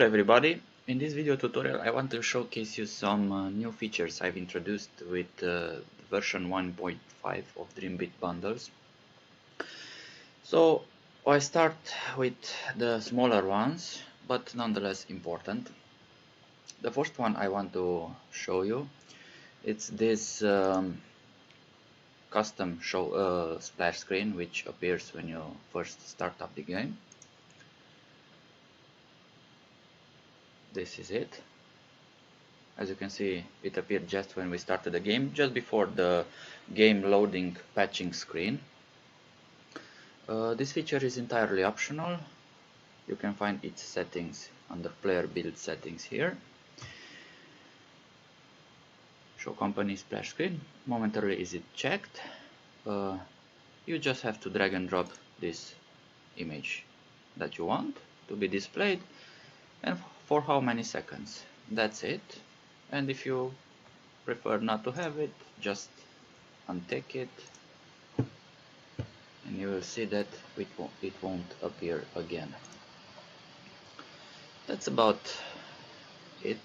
Hello everybody, in this video tutorial I want to showcase you some new features I've introduced with version 1.5 of Dreambit bundles. So I start with the smaller ones, but nonetheless important. The first one I want to show you, it's this custom splash screen which appears when you first start up the game. This is it. As you can see, it appeared just when we started the game, just before the game loading patching screen. This feature is entirely optional. You can find its settings under player build settings here. Show company splash screen. Momentarily is it checked. You just have to drag and drop this image that you want to be displayed, and for how many seconds. That's it. And if you prefer not to have it, just untick it and you will see that it won't appear again. That's about it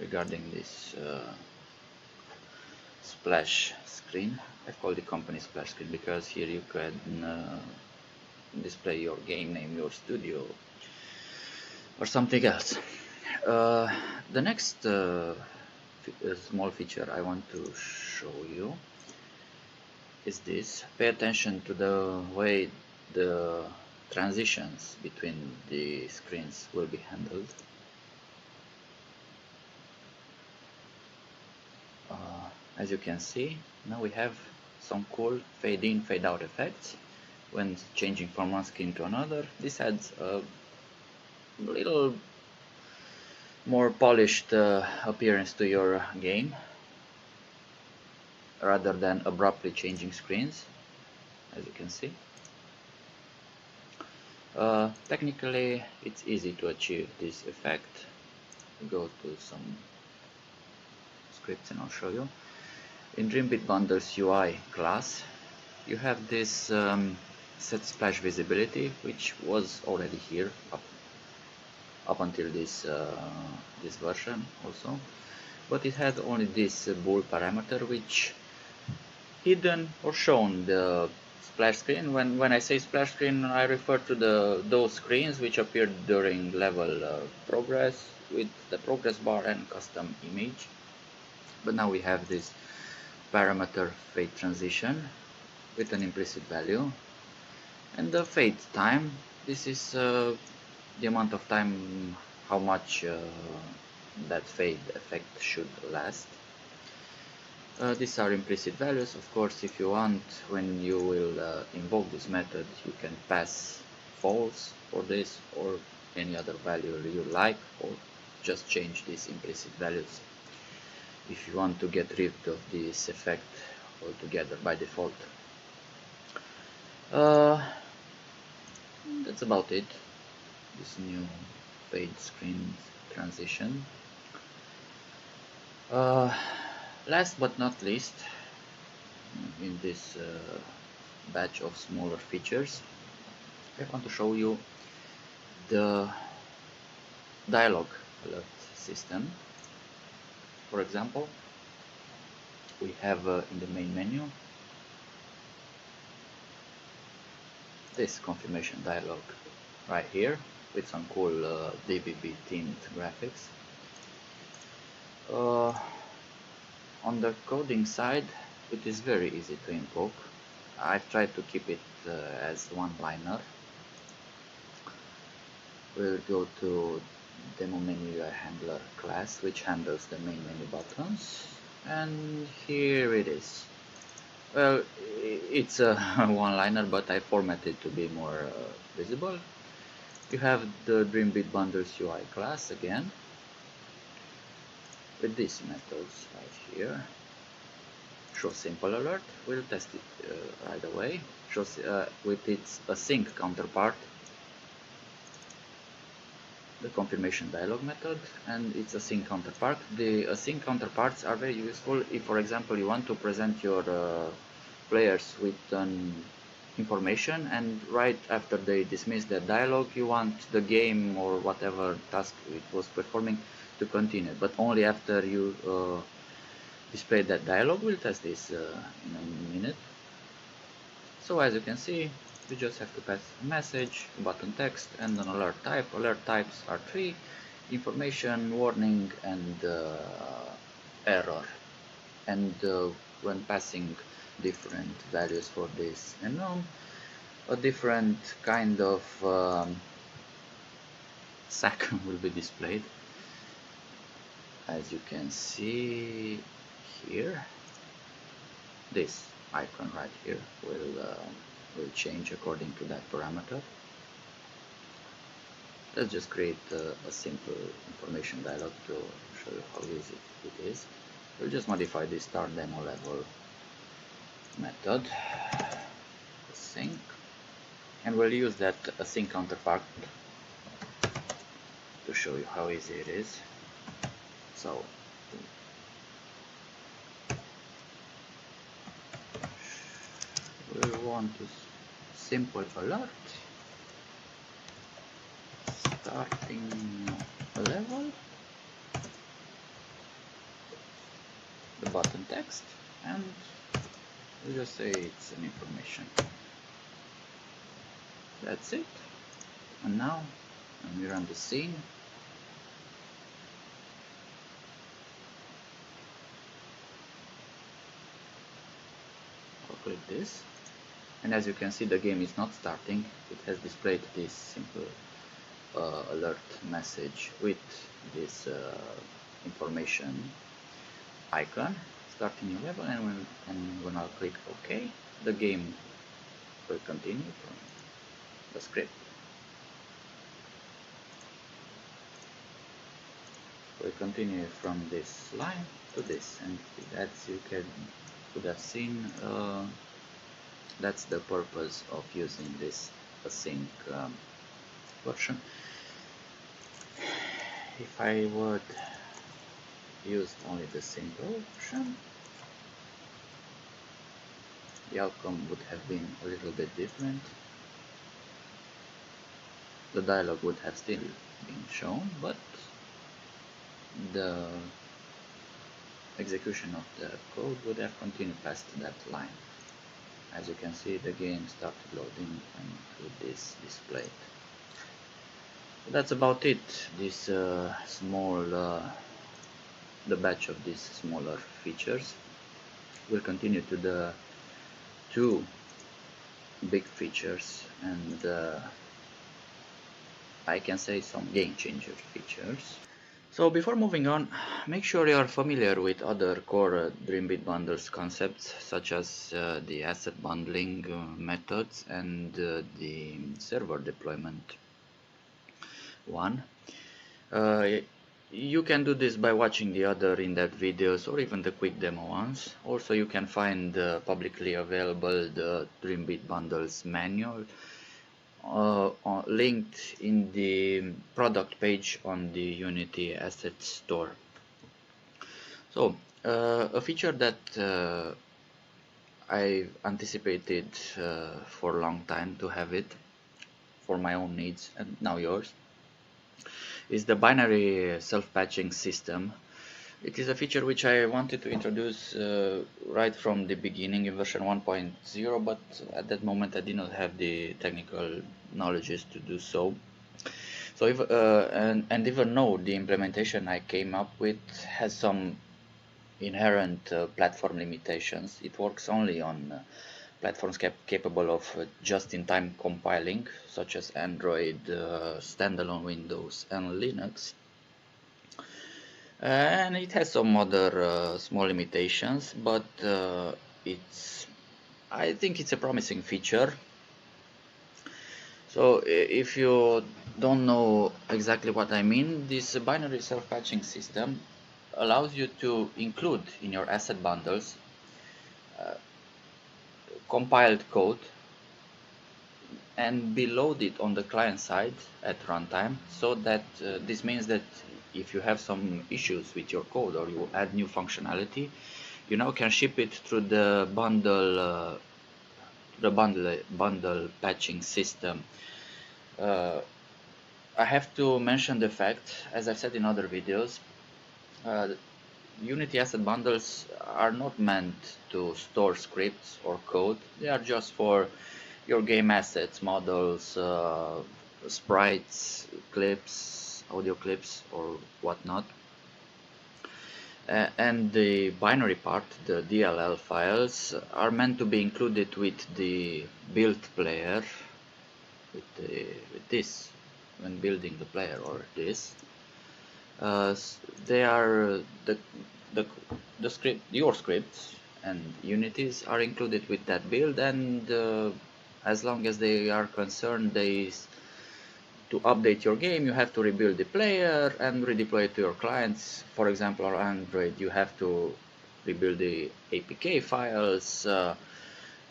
regarding this splash screen. I call the company splash screen because here you can display your game name, your studio, or something else. The next small feature I want to show you is this. Pay attention to the way the transitions between the screens will be handled. As you can see, now we have some cool fade in, fade out effects when changing from one screen to another. This adds a little more polished appearance to your game rather than abruptly changing screens, as you can see. Technically it's easy to achieve this effect. Go to some scripts and I'll show you. In Dreambit Bundles UI class you have this set splash visibility, which was already here up until this version also, but it had only this bool parameter which hidden or shown the splash screen. When I say splash screen, I refer to those screens which appeared during level progress with the progress bar and custom image. But now we have this parameter fade transition with an implicit value, and the fade time. This is the amount of time how much that fade effect should last. These are implicit values. Of course, if you want, when you will invoke this method, you can pass false for this or any other value you like, or just change these implicit values if you want to get rid of this effect altogether by default. That's about it. This new fade screen transition. Last but not least, in this batch of smaller features, I want to show you the dialog alert system. For example, we have in the main menu this confirmation dialog right here with some cool DBB themed graphics. On the coding side, it is very easy to invoke. I've tried to keep it as one-liner. We'll go to demo menu UI handler class, which handles the main menu buttons, and here it is. Well, it's a one-liner, but I formatted to be more visible. You have the Dreambit Bundles UI class again with these methods right here. Show simple alert, we'll test it right away. Shows with its async counterpart, the confirmation dialog method, and its async counterpart. The async counterparts are very useful if, for example, you want to present your players with an information, and right after they dismiss that dialog, you want the game or whatever task it was performing to continue, but only after you display that dialog. We'll test this in a minute. So as you can see, you just have to pass a message, button text, and an alert type. Alert types are three: information, warning, and error. And when passing different values for this enum, a different kind of sac will be displayed. As you can see here, this icon right here will change according to that parameter. Let's just create a simple information dialog to show you how easy it is. We'll just modify this start demo level method, async, and we'll use that async counterpart to show you how easy it is. So we want to simple alert, starting level, the button text, and we'll just say it's an information. That's it. And now when we run the scene, I'll click this, and as you can see, the game is not starting. It has displayed this simple alert message with this information icon, starting new level, and when I'll click OK, the game will continue from the script. We'll continue from this line to this, and as you could have seen, that's the purpose of using this async version. If I would use only the simple version, the outcome would have been a little bit different. The dialog would have still been shown, but the execution of the code would have continued past that line. As you can see, the game started loading and with this displayed. So that's about it. This the batch of these smaller features will continue to the two big features, and I can say some game changer features. So before moving on, make sure you are familiar with other core Dreambit bundles concepts, such as the asset bundling methods and the server deployment one. You can do this by watching the other in-depth videos or even the quick demo ones. Also, you can find publicly available the Dreambit bundles manual linked in the product page on the Unity Asset Store. So, a feature that I anticipated for a long time to have it for my own needs, and now yours, is the binary self-patching system. It is a feature which I wanted to introduce right from the beginning in version 1.0, but at that moment I did not have the technical knowledges to do so. So if, and even though the implementation I came up with has some inherent platform limitations, it works only on platforms capable of just-in-time compiling, such as Android, standalone Windows, and Linux. And it has some other small limitations, but I think it's a promising feature. So if you don't know exactly what I mean, this binary self-patching system allows you to include in your asset bundles compiled code and be loaded on the client side at runtime, so that this means that if you have some issues with your code or you add new functionality, you now can ship it through the bundle the bundle patching system. I have to mention the fact, as I've said in other videos, uh, Unity asset bundles are not meant to store scripts or code. They are just for your game assets, models, sprites, clips, audio clips, or whatnot. And the binary part, the DLL files, are meant to be included with the build player, with this, when building the player, or this. They are the the script, your scripts and unities are included with that build, and as long as they are concerned, to update your game, you have to rebuild the player and redeploy it to your clients. For example, on Android, you have to rebuild the APK files,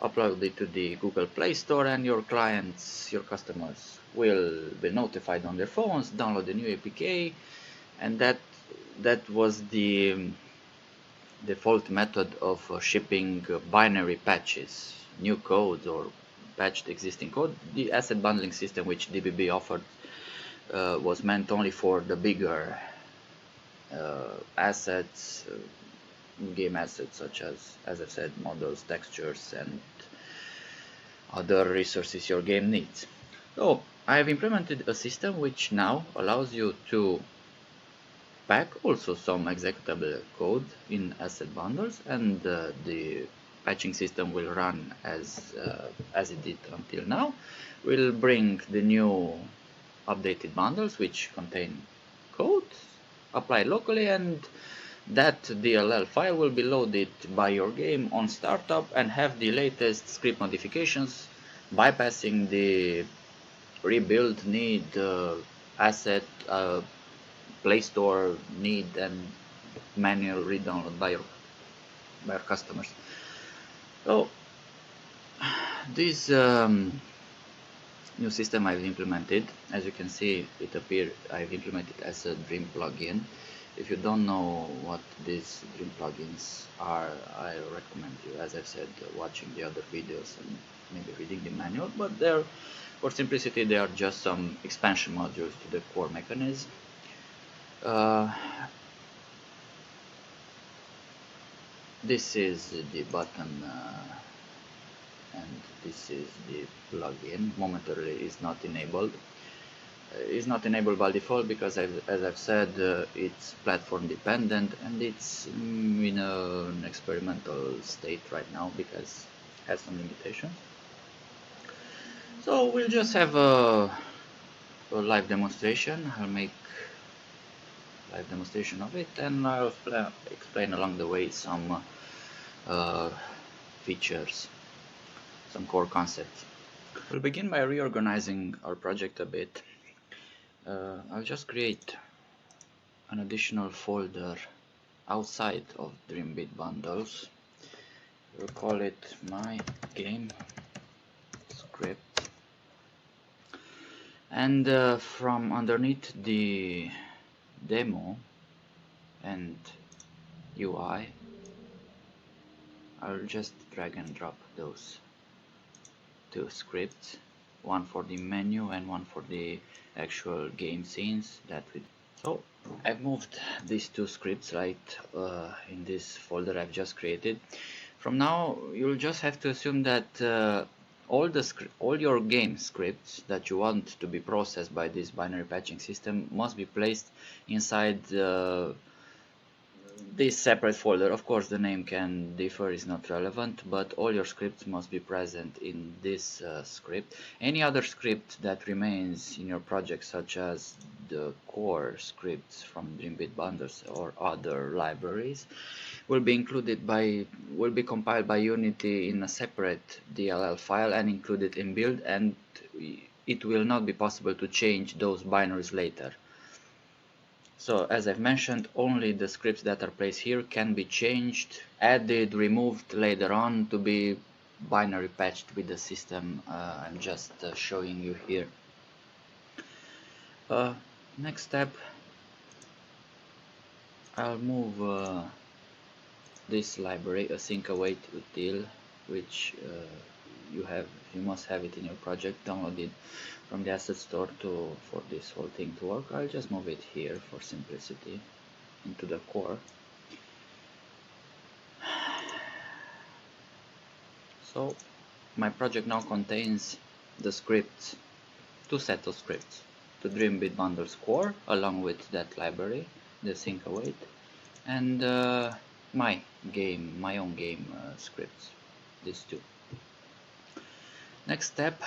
upload it to the Google Play Store, and your clients, your customers, will be notified on their phones, download the new APK, and that was the default method of shipping binary patches, new codes, or patched existing code. The asset bundling system which DBB offered was meant only for the bigger assets, game assets, such as I said, models, textures, and other resources your game needs. So I have implemented a system which now allows you to pack also some executable code in asset bundles, and the patching system will run as it did until now. We'll bring the new updated bundles which contain code applied locally, and that DLL file will be loaded by your game on startup and have the latest script modifications, bypassing the rebuild need, asset Play Store need, and manual redownload by your customers. So this new system I've implemented, as you can see, I've implemented as a Dream plugin. If you don't know what these Dream plugins are, I recommend you, as I've said, watching the other videos and maybe reading the manual. But for simplicity, they are just some expansion modules to the core mechanism. This is the button, and this is the plugin. Momentarily is not enabled. It's not enabled by default because, as I've said, it's platform dependent, and it's in an experimental state right now because it has some limitations. So we'll just have a live demonstration. I'll make live demonstration of it, and I'll explain along the way some features, some core concepts. We'll begin by reorganizing our project a bit. I'll just create an additional folder outside of Dreambit bundles. We'll call it my game script, and from underneath the demo and UI, I'll just drag and drop those two scripts, one for the menu and one for the actual game scenes so I've moved these two scripts right in this folder I've just created. From now you'll just have to assume that all your game scripts that you want to be processed by this binary patching system must be placed inside this separate folder. Of course, the name can differ, is not relevant, but all your scripts must be present in this script. Any other script that remains in your project, such as the core scripts from Dreambit bundles or other libraries, will be compiled by Unity in a separate DLL file and included in build, and it will not be possible to change those binaries later. So as I've mentioned, only the scripts that are placed here can be changed, added, removed later on to be binary patched with the system I'm just showing you here. Next step, I'll move this library, async await util, which you must have it in your project downloaded from the asset store for this whole thing to work. I'll just move it here for simplicity into the core. So my project now contains the scripts, two sets of scripts, the Dreambit bundles core along with that library, the sync await, and my own game scripts, these two. Next step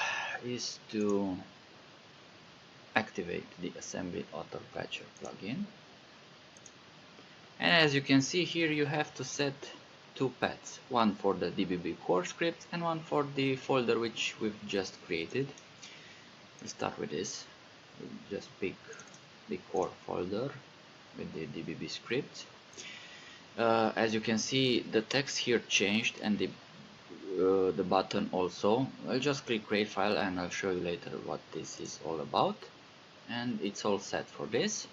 is to activate the assembly auto patcher plugin, and as you can see here, you have to set two paths, one for the DBB core script and one for the folder which we've just created. We'll start with this. We'll just pick the core folder with the DBB script. As you can see, the text here changed and the button also. I'll just click create file and I'll show you later what this is all about. And it's all set for this.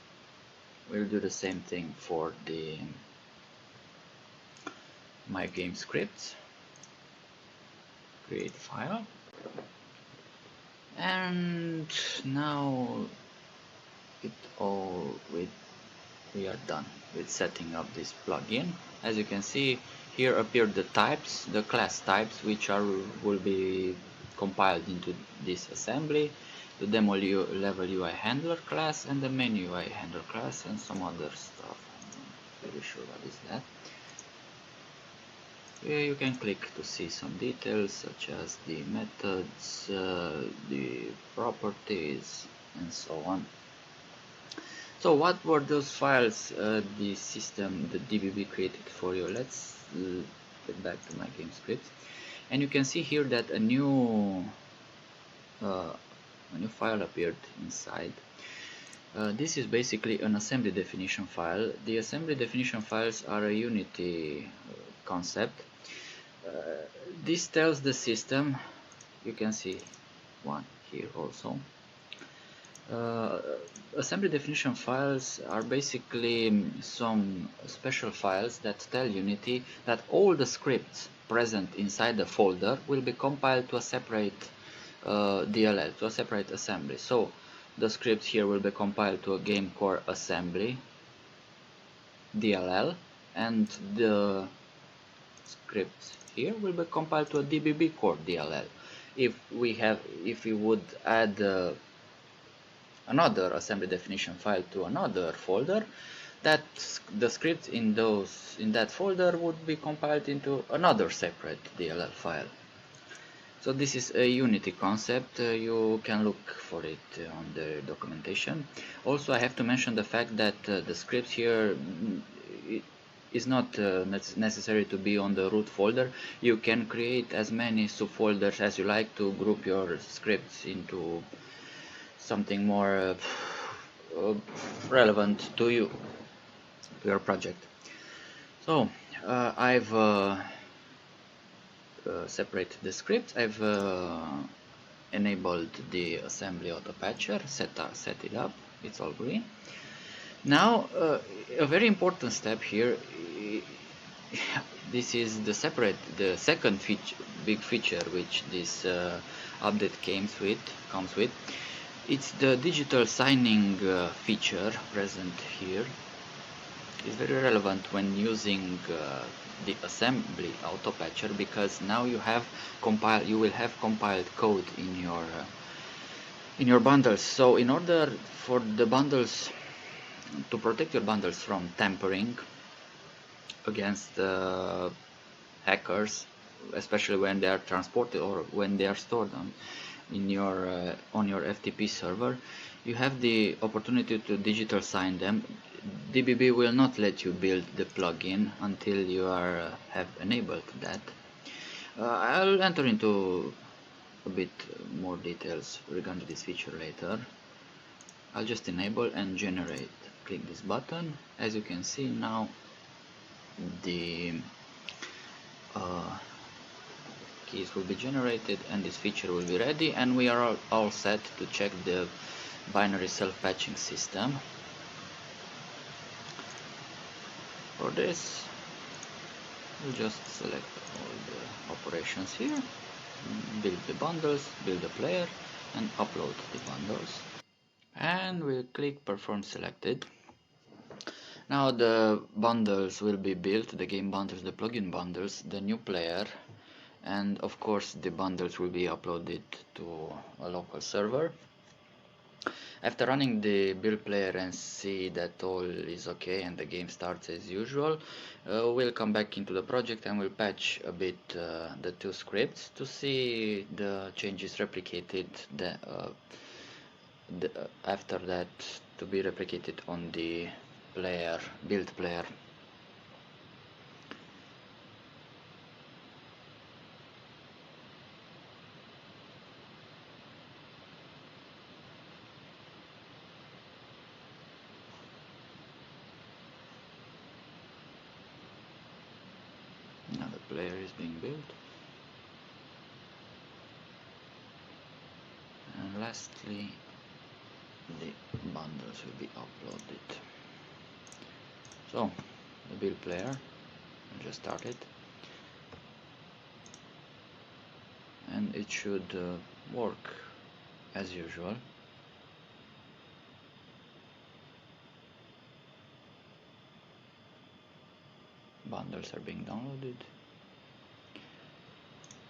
We'll do the same thing for the my game scripts. Create file. And now we are done with setting up this plugin. As you can see, here appear the types, the class types, which will be compiled into this assembly, the demo level UI handler class and the main UI handler class and some other stuff. I'm not really sure what is that. Here you can click to see some details such as the methods, the properties and so on. So what were those files the system, the DBB created for you? Let's get back to my game script, and you can see here that a new file appeared inside. This is basically an assembly definition file. The assembly definition files are a Unity concept. This tells the system, you can see one here also. Assembly definition files are basically some special files that tell Unity that all the scripts present inside the folder will be compiled to a separate DLL, to a separate assembly. So the script here will be compiled to a game core assembly DLL, and the script here will be compiled to a DBB core DLL. If we would add another assembly definition file to another folder, that the script in that folder would be compiled into another separate DLL file. So this is a Unity concept. You can look for it on the documentation. Also, I have to mention the fact that the script here is not necessary to be on the root folder. You can create as many subfolders as you like to group your scripts into something more relevant to you, to your project. So I've separated the script. I've enabled the assembly auto patcher, set it up. It's all green. Now a very important step here. This is the second big feature which this update comes with. It's the digital signing feature present here. It's very relevant when using the assembly auto patcher, because now you will have compiled code in your bundles. So in order for the bundles to protect your bundles from tampering against hackers, especially when they are transported or when they are stored on your FTP server, you have the opportunity to digital sign them. DBB will not let you build the plugin until you have enabled that. I'll enter into a bit more details regarding this feature later. I'll just enable and generate. Click this button. As you can see now, the keys will be generated and this feature will be ready, and we are all set to check the binary self-patching system. For this, we'll just select all the operations here build the bundles, build the player, and upload the bundles. And we'll click perform selected. Now the bundles will be built, the game bundles, the plugin bundles, the new player, and of course the bundles will be uploaded to a local server. After running the build player and see that all is okay and the game starts as usual, we'll come back into the project and we'll patch a bit the two scripts to see the changes replicated after that to be replicated on the build player. Now the player is being built. And lastly, the bundles will be uploaded. So, the build player, I just started, and it should work as usual. Bundles are being downloaded.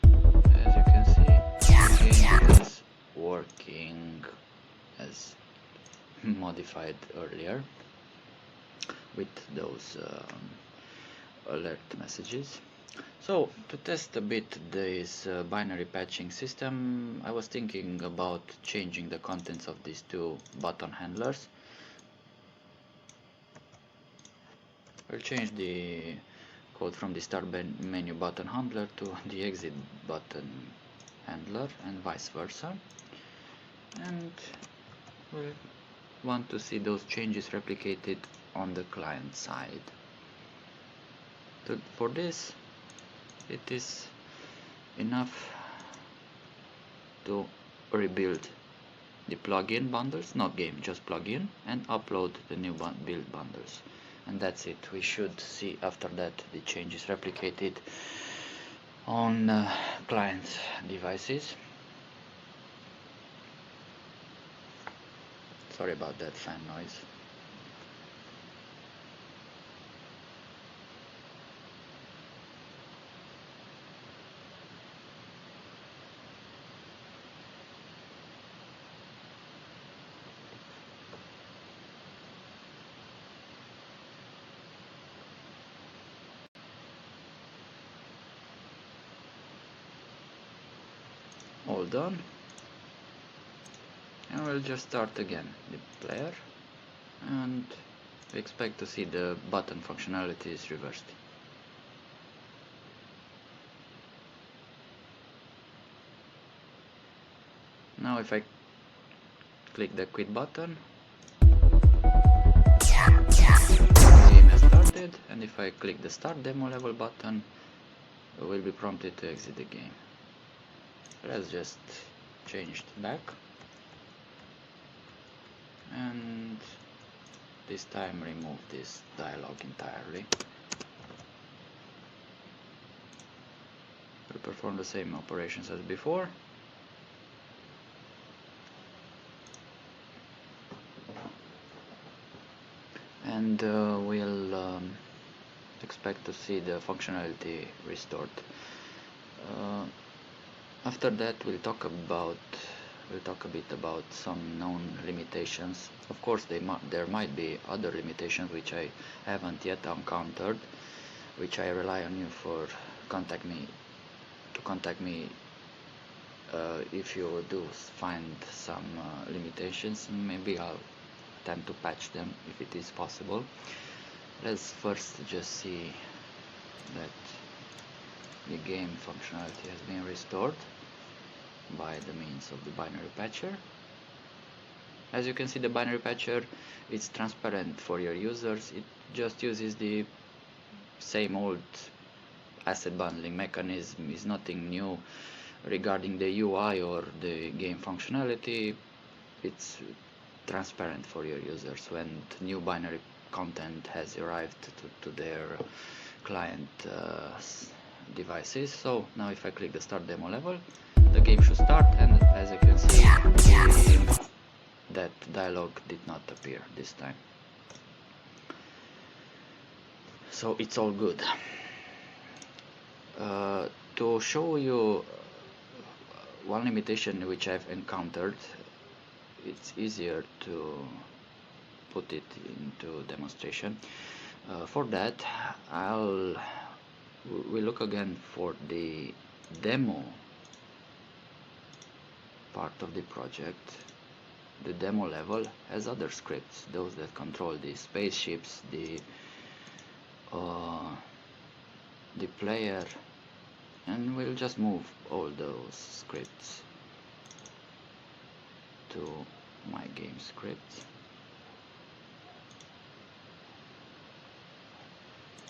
As you can see, the game is working as modified earlier with those alert messages. So to test a bit this binary patching system, I was thinking about changing the contents of these two button handlers. We'll change the code from the start menu button handler to the exit button handler and vice versa, and we'll want to see those changes replicated on the client side. For this, it is enough to rebuild the plugin bundles, not game, just plugin, and upload the new build bundles. And that's it. We should see after that the changes replicated on client devices. Sorry about that fan noise. All done, and we'll just start again the player, and we expect to see the button functionality is reversed. Now if I click the quit button, the game has started, and if I click the start demo level button, we will be prompted to exit the game. Let's just change it back, and this time remove this dialog entirely. We'll perform the same operations as before. And we'll expect to see the functionality restored. After that, we'll talk a bit about some known limitations. Of course, there might be other limitations which I haven't yet encountered, which I rely on you to contact me if you do find some limitations. Maybe I'll attempt to patch them if it is possible. Let's first just see that the game functionality has been restored by the means of the binary patcher. As you can see, the binary patcher is transparent for your users. It just uses the same old asset bundling mechanism. Is nothing new regarding the UI or the game functionality. It's transparent for your users when new binary content has arrived to their client devices. So now if I click the start demo level, the game should start, and as you can see, that dialog did not appear this time. So it's all good. To show you one limitation which I've encountered, it's easier to put it into demonstration. For that, we look again for the demo part of the project. The demo level has other scripts, those that control the spaceships, the player, and we'll just move all those scripts to my game scripts.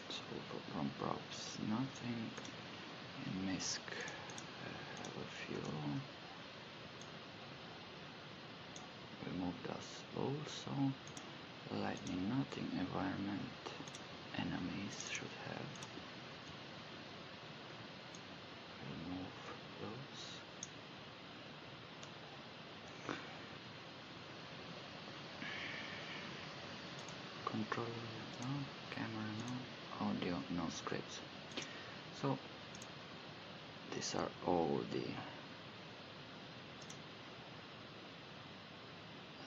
So from props, nothing. In MISC, I have a few. Remove those also. Lightning, nothing. Environment, enemies should have. Remove those. Controller, no. Camera, no. Audio, no scripts. So these are all the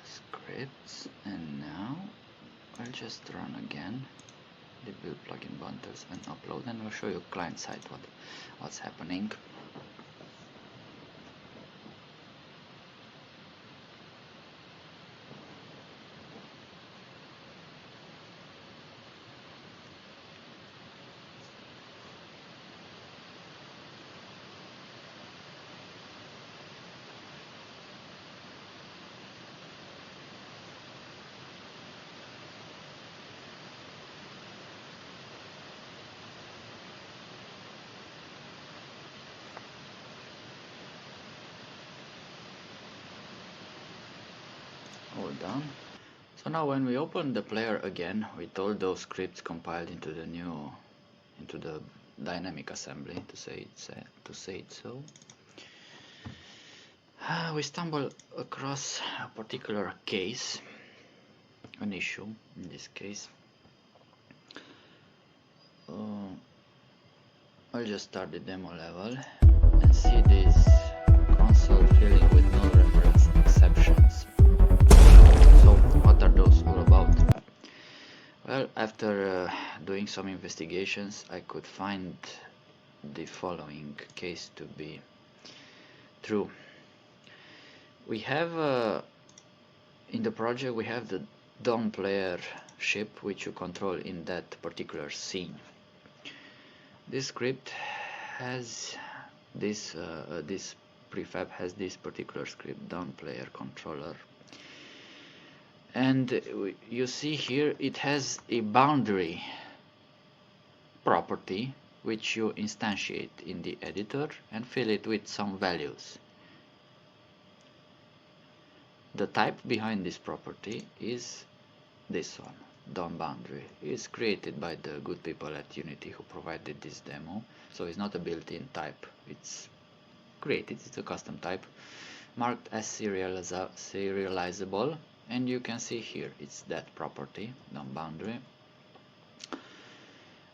scripts, and now I'll just run again the build plugin bundles and upload, and I'll show you client side what's happening. All done. So now when we open the player again with all those scripts compiled into the dynamic assembly, to say it so, we stumble across a particular case, an issue in this case. I'll just start the demo level and see this console filling with no reference exceptions. So what are those all about? Well, after doing some investigations, I could find the following case to be true. We have in the project we have the DOM player ship which you control in that particular scene. This script has this prefab has this particular script, DOM player controller, and you see here it has a boundary property which you instantiate in the editor and fill it with some values. The type behind this property is this one, DOM boundary. It's created by the good people at Unity who provided this demo, so it's not a built-in type, it's created, it's a custom type marked as serializable, and you can see here it's that property, DOM boundary.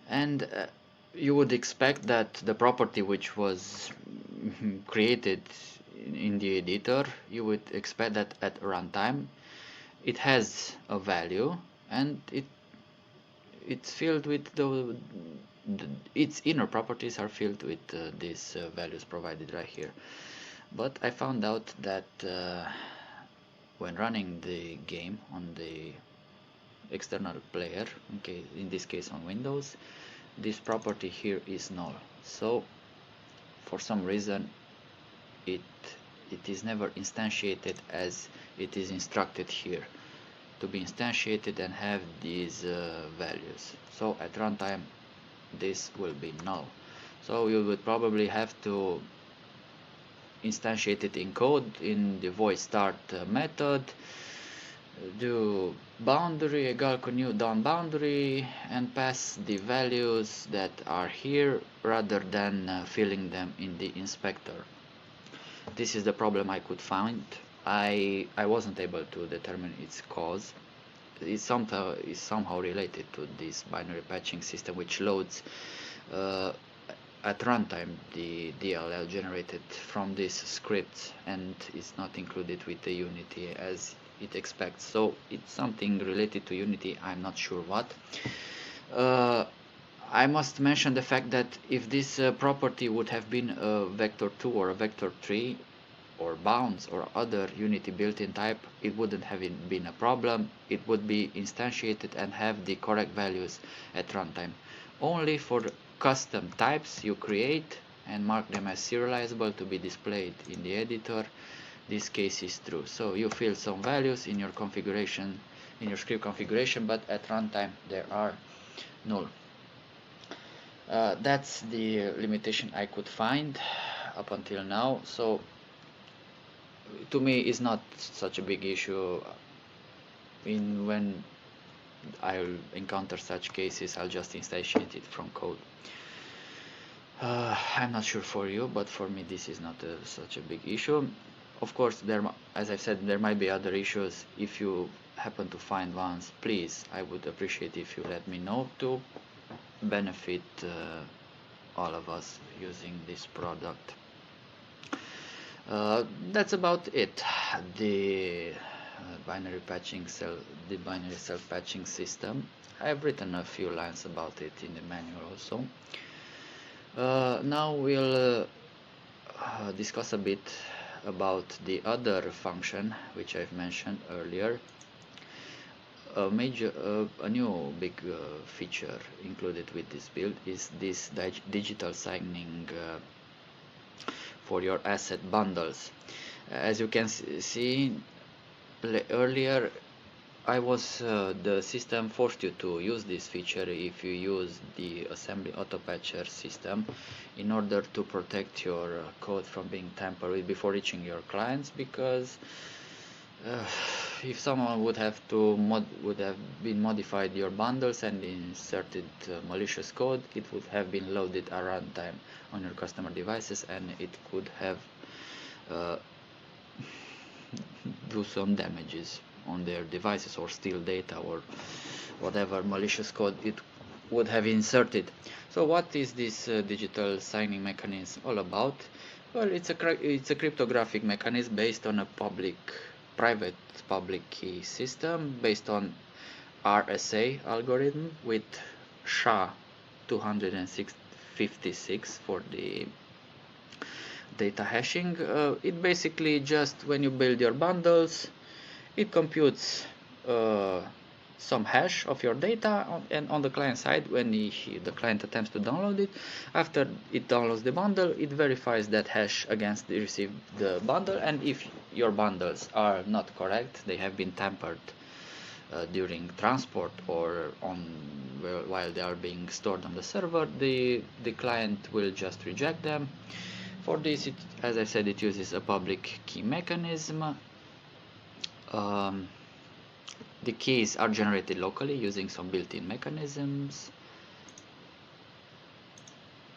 And you would expect that the property which was created in the editor, you would expect that at runtime it has a value and it's filled with its inner properties are filled with these values provided right here. But I found out that when running the game on the external player, okay, in this case on Windows, this property here is null. So for some reason it is never instantiated as it is instructed here to be instantiated and have these values. So at runtime this will be null. So you would probably have to instantiate it in code in the void start method, do boundary equal new down boundary and pass the values that are here rather than filling them in the inspector. This is the problem I could find. I wasn't able to determine its cause. It is somehow related to this binary patching system, which loads uh, at runtime the DLL generated from this script and is not included with the Unity as it expects. So it's something related to Unity, I'm not sure what. I must mention the fact that if this property would have been a vector2 or a vector3 or bounds or other Unity built-in type, it wouldn't have been a problem. It would be instantiated and have the correct values at runtime. Only for the custom types you create and mark them as serializable to be displayed in the editor, this case is true. So you fill some values in your configuration, in your script configuration, but at runtime they are null. That's the limitation I could find up until now. So to me is not such a big issue. When I'll encounter such cases, I'll just instantiate it from code. I'm not sure for you, but for me this is not such a big issue. Of course, as I've said, there might be other issues. If you happen to find ones, please, I would appreciate if you let me know to benefit all of us using this product. That's about it. The binary self-patching system. I've written a few lines about it in the manual also. Now we'll discuss a bit about the other function which I've mentioned earlier. A new big feature included with this build is this digital signing for your asset bundles. As you can see, earlier the system forced you to use this feature if you use the assembly auto-patcher system in order to protect your code from being tampered with before reaching your clients, because if someone would have been modified your bundles and inserted malicious code, it would have been loaded at runtime on your customer devices, and it could have do some damages on their devices or steal data or whatever malicious code it would have inserted. So what is this digital signing mechanism all about? Well, it's a cryptographic mechanism based on a private public key system based on RSA algorithm with SHA-256 for the data hashing. It basically just, when you build your bundles, it computes some hash of your data and on the client side, when the client attempts to download it, after it downloads the bundle, it verifies that hash against the received bundle, and if your bundles are not correct, they have been tampered during transport or while they are being stored on the server, the client will just reject them. For this, as I said, it uses a public key mechanism. The keys are generated locally using some built-in mechanisms.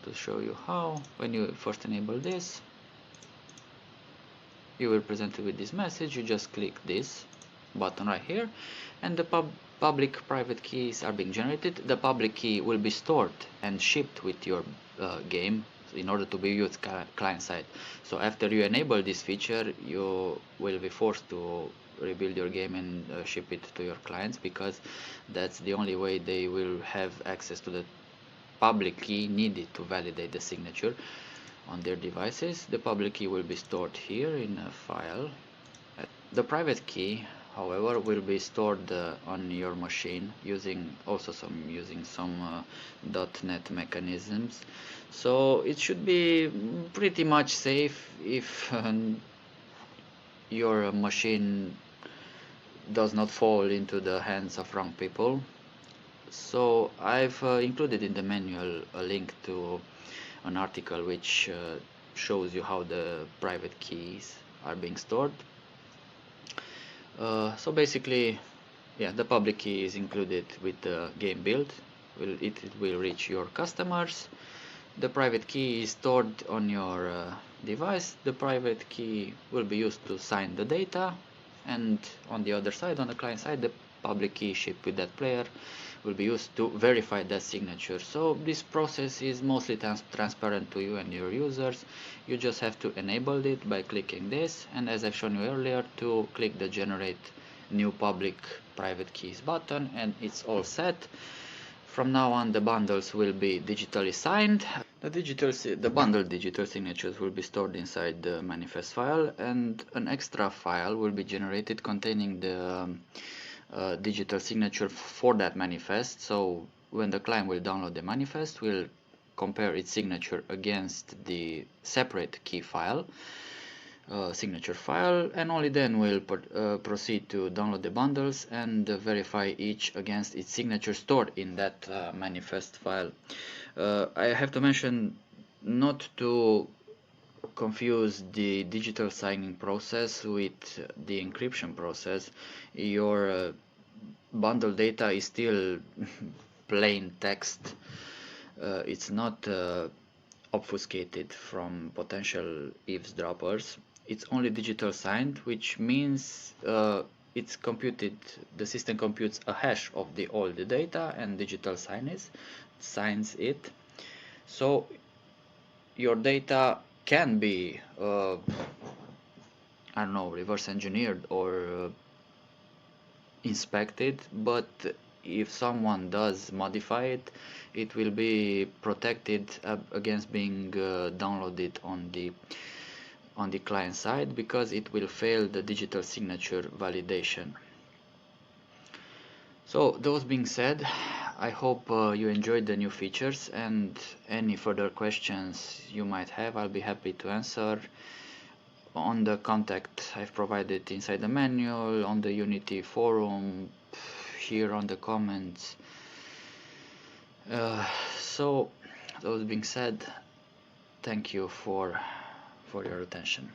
To show you how, when you first enable this, you will be presented with this message. You just click this button right here, and the public private keys are being generated. The public key will be stored and shipped with your game in order to be used client side. So after you enable this feature, you will be forced to rebuild your game and ship it to your clients, because that's the only way they will have access to the public key needed to validate the signature on their devices. The public key will be stored here in a file. The private key, however, will be stored on your machine using some .NET mechanisms. So it should be pretty much safe if your machine does not fall into the hands of wrong people. So I've included in the manual a link to an article which shows you how the private keys are being stored. So basically, yeah, the public key is included with the game build. It will reach your customers. The private key is stored on your device. The private key will be used to sign the data, and on the other side, on the client side, the public key shipped with that player will be used to verify that signature. So this process is mostly transparent to you and your users. You just have to enable it by clicking this, and as I've shown you earlier, to click the generate new public private keys button, and it's all set. From now on, the bundles will be digitally signed. The bundled digital signatures will be stored inside the manifest file, and an extra file will be generated containing the digital signature for that manifest. So when the client will download the manifest, we'll compare its signature against the separate key file, signature file, and only then we'll proceed to download the bundles and verify each against its signature stored in that manifest file. I have to mention not to confuse the digital signing process with the encryption process. Your bundle data is still plain text. It's not obfuscated from potential eavesdroppers. It's only digital signed, which means it's computed. The system computes a hash of all the data, and digital signs it. So your data can be I don't know, reverse engineered or inspected, but if someone does modify it, it will be protected against being downloaded on the client side, because it will fail the digital signature validation. So those being said, I hope you enjoyed the new features, and any further questions you might have, I'll be happy to answer on the contact I've provided inside the manual, on the Unity forum, here on the comments. So those being said, thank you for your attention.